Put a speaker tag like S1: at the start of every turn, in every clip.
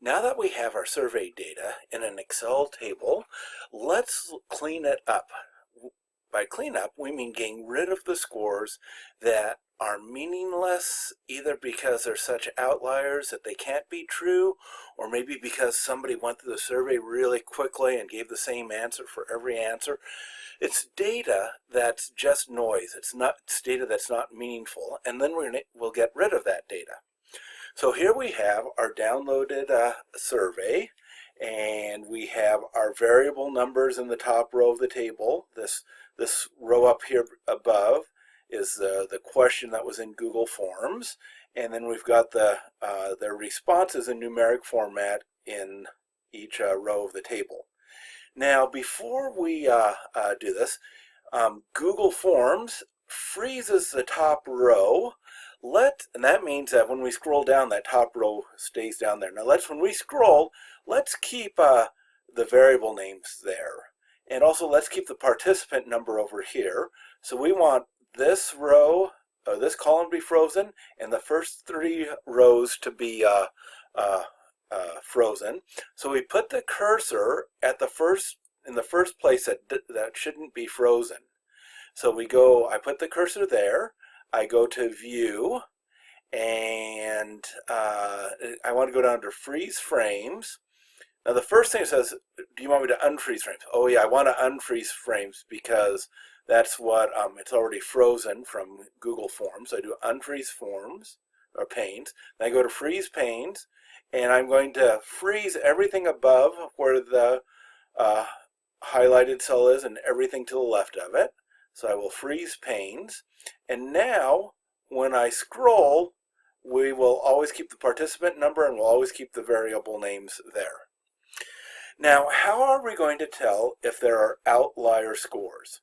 S1: Now that we have our survey data in an Excel table, let's clean it up. By clean up, we mean getting rid of the scores that are meaningless, either because they're such outliers that they can't be true, or maybe because somebody went through the survey really quickly and gave the same answer for every answer. It's data that's just noise. It's data that's not meaningful, and then we'll get rid of that data. So here we have our downloaded survey, and we have our variable numbers in the top row of the table. This row up here above is the question that was in Google Forms, and then we've got their responses in numeric format in each row of the table. Now, before we do this, Google Forms freezes the top row. And that means that when we scroll down, that top row stays down there. Now, when we scroll, let's keep the variable names there. And also, let's keep the participant number over here. So we want this row, or this column to be frozen, and the first three rows to be frozen. So we put the cursor at in the first place that shouldn't be frozen. So I put the cursor there, I go to View, and I want to go down to Freeze Frames. Now the first thing it says, do you want me to unfreeze frames? Oh yeah, I want to unfreeze frames because that's what it's already frozen from Google Forms. So I do unfreeze forms, or panes. Then I go to Freeze Panes, and I'm going to freeze everything above where the highlighted cell is and everything to the left of it. So I will freeze panes. And now, when I scroll, we will always keep the participant number and we'll always keep the variable names there. Now, how are we going to tell if there are outlier scores?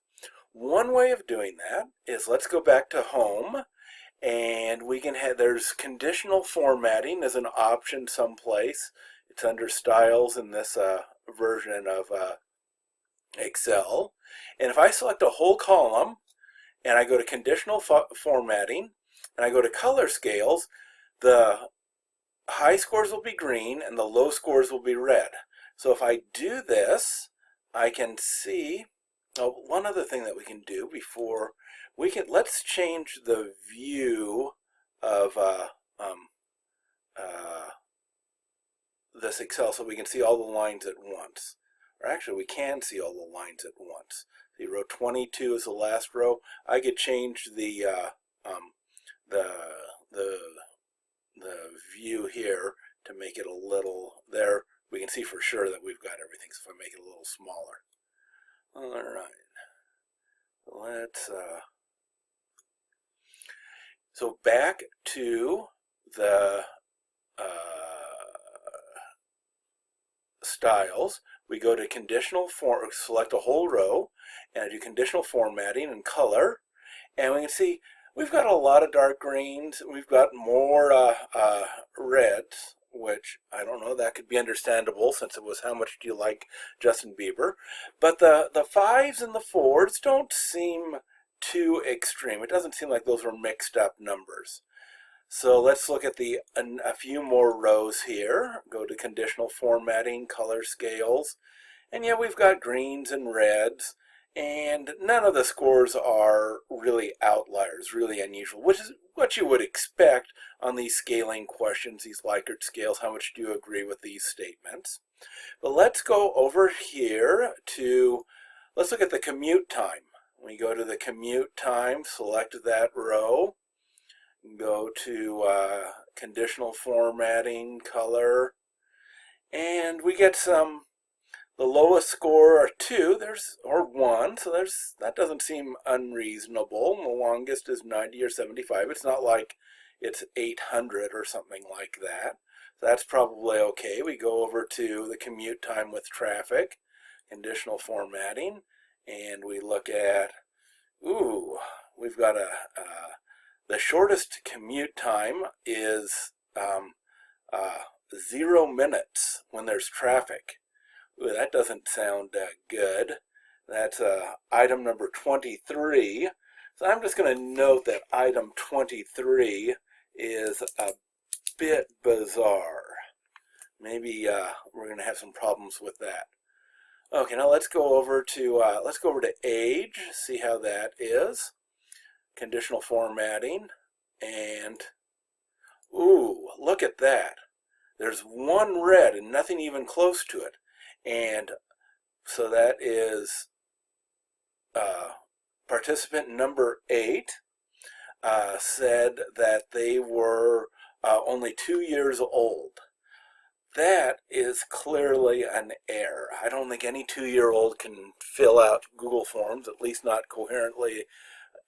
S1: One way of doing that is, let's go back to Home, and we can have, there's conditional formatting as an option someplace. It's under Styles in this version of Excel. And if I select a whole column and I go to conditional formatting and I go to color scales, the high scores will be green and the low scores will be red. So if I do this, I can see, one other thing that we can do before let's change the view of this Excel so we can see all the lines at once. Or actually, we can see all the lines at once. See, row 22 is the last row. I could change the view here to make it a little there. We can see for sure that we've got everything. So if I make it a little smaller. All right. Let's so back to the styles. We go to conditional select a whole row, and I do conditional formatting and color, and we can see we've got a lot of dark greens. We've got more reds, which I don't know, that could be understandable since it was how much do you like Justin Bieber. But the 5s and the 4s don't seem too extreme. It doesn't seem like those were mixed up numbers. So let's look at a few more rows here. Go to conditional formatting, color scales, and yeah, we've got greens and reds, and none of the scores are really outliers, really unusual, which is what you would expect on these scaling questions, these Likert scales. How much do you agree with these statements? But let's go over here to, let's look at the commute time. We go to the commute time, select that row, go to conditional formatting, color, and we get the lowest score are 2, or 1, so that doesn't seem unreasonable. The longest is 90 or 75. It's not like it's 800 or something like that. So that's probably okay. We go over to the commute time with traffic, conditional formatting, and we look at, we've got the shortest commute time is 0 minutes when there's traffic. Ooh, that doesn't sound good. That's item number 23. So I'm just going to note that item 23 is a bit bizarre. maybe we're going to have some problems with that. Okay, now let's go over to age, see how that is. Conditional formatting, and ooh, look at that. There's one red and nothing even close to it. And so that is participant number 8 said that they were only 2 years old. That is clearly an error. I don't think any 2-year-old can fill out Google Forms, at least not coherently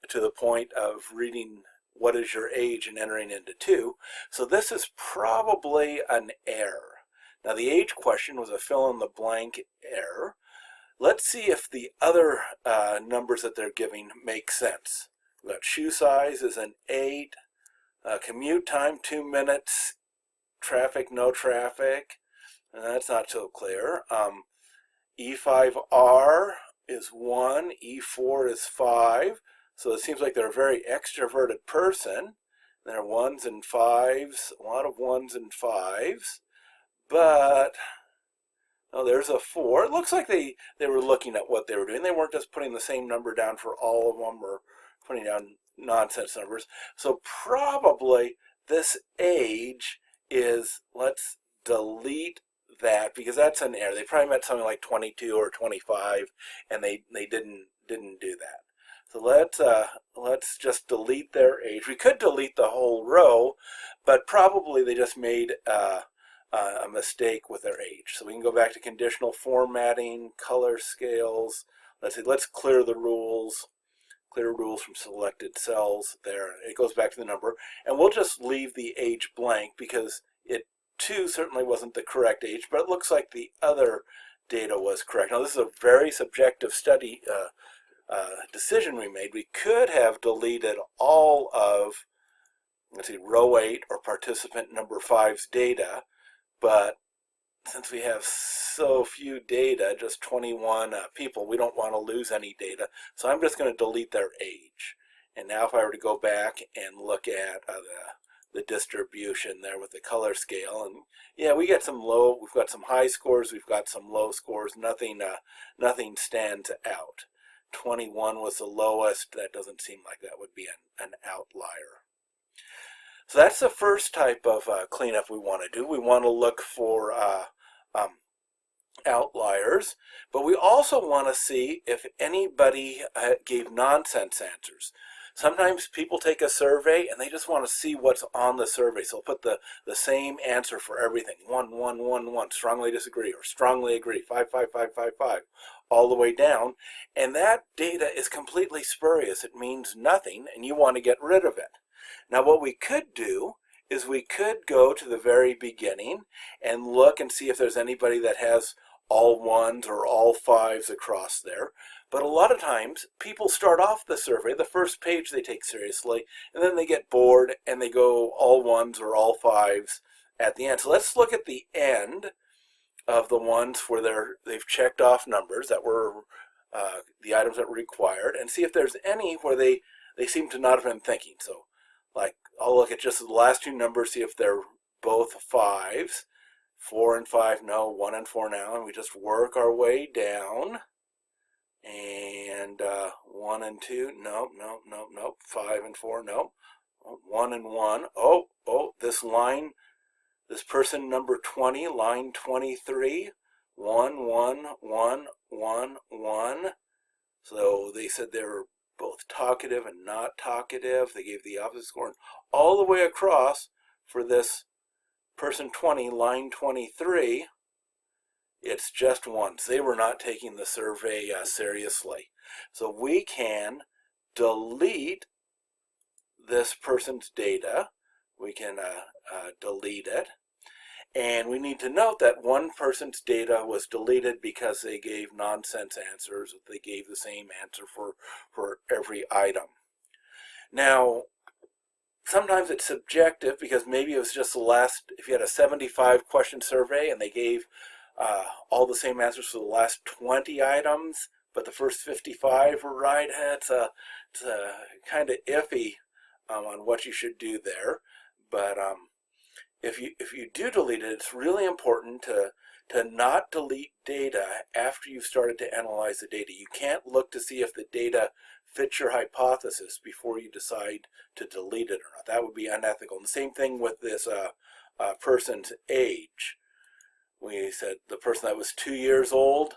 S1: to the point of reading what is your age and entering into 2. So this is probably an error. Now the age question was a fill-in-the-blank error. Let's see if the other numbers that they're giving make sense. We've got shoe size is an 8, commute time 2 minutes, traffic, no traffic, that's not so clear. E5R is 1, E4 is 5, so it seems like they're a very extroverted person. There are 1s and 5s, a lot of 1s and 5s, but oh, there's a 4. It looks like they were looking at what they were doing. They weren't just putting the same number down for all of them or putting down nonsense numbers. So probably this age is, let's delete that because that's an error. They probably meant something like 22 or 25, and they didn't do that. So let's just delete their age. We could delete the whole row, but probably they just made a mistake with their age. So we can go back to conditional formatting, color scales. Let's clear the rules. Clear rules from selected cells there. It goes back to the number, and we'll just leave the age blank because it too certainly wasn't the correct age, but it looks like the other data was correct. Now this is a very subjective study decision we made. We could have deleted all of, let's see, row 8 or participant number 5's data, but since we have so few data, just 21 people, we don't want to lose any data. So I'm just going to delete their age. And now if I were to go back and look at the distribution there with the color scale, and yeah, we get some low, we've got some high scores, we've got some low scores, nothing stands out. 21 was the lowest. That doesn't seem like that would be an outlier. So that's the first type of cleanup we want to do. We want to look for outliers, but we also want to see if anybody gave nonsense answers. Sometimes people take a survey and they just want to see what's on the survey, so they'll put the same answer for everything. 1, 1, 1, 1, strongly disagree, or strongly agree, 5, 5, 5, 5, 5, all the way down, and that data is completely spurious. It means nothing, and you want to get rid of it. Now what we could do is we could go to the very beginning and look and see if there's anybody that has all 1s or all 5s across there. But a lot of times people start off the survey, the first page they take seriously, and then they get bored and they go all 1s or all 5s at the end. So let's look at the end of the ones where they've checked off numbers that were the items that were required, and see if there's any where they seem to not have been thinking. So like I'll look at just the last 2 numbers, see if they're both 5s. 4 and 5, no. 1 and 4 now, and we just work our way down. And 1 and 2, no, no, no, no. 5 and 4, no. 1 and 1, oh, this line, this person number 20, line 23, 1, 1, 1, 1, 1. So they said they were both talkative and not talkative. They gave the opposite score. And all the way across for this person 20, line 23, it's just 1s. They were not taking the survey seriously. So we can delete this person's data. We can delete it. And we need to note that one person's data was deleted because they gave nonsense answers. They gave the same answer for every item. Now, sometimes it's subjective because maybe it was just the last, if you had a 75 question survey and they gave all the same answers for the last 20 items, but the first 55 were right, it's kind of iffy on what you should do there. But if you do delete it, it's really important to not delete data after you've started to analyze the data. You can't look to see if the data fits your hypothesis before you decide to delete it or not. That would be unethical. And the same thing with this person's age. We said the person that was 2 years old,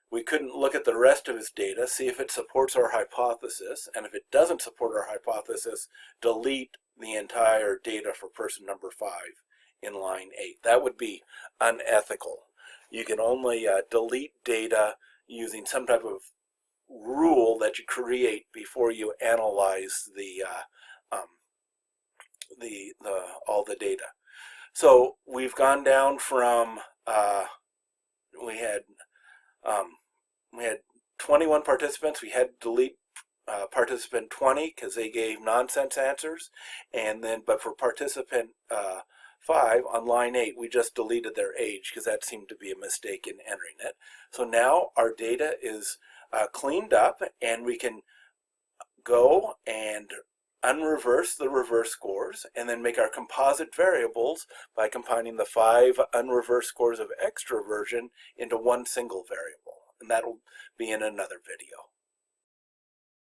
S1: we couldn't look at the rest of his data, see if it supports our hypothesis, and if it doesn't support our hypothesis, delete the entire data for person number 5 in line 8. That would be unethical. You can only delete data using some type of rule that you create before you analyze all the data. So we've gone down from we had 21 participants. We had to delete participant 20 because they gave nonsense answers, and then but for participant 5 on line 8, we just deleted their age because that seemed to be a mistake in entering it. So now our data is cleaned up, and we can go and unreverse the reverse scores and then make our composite variables by combining the 5 unreversed scores of extroversion into one single variable. And that'll be in another video.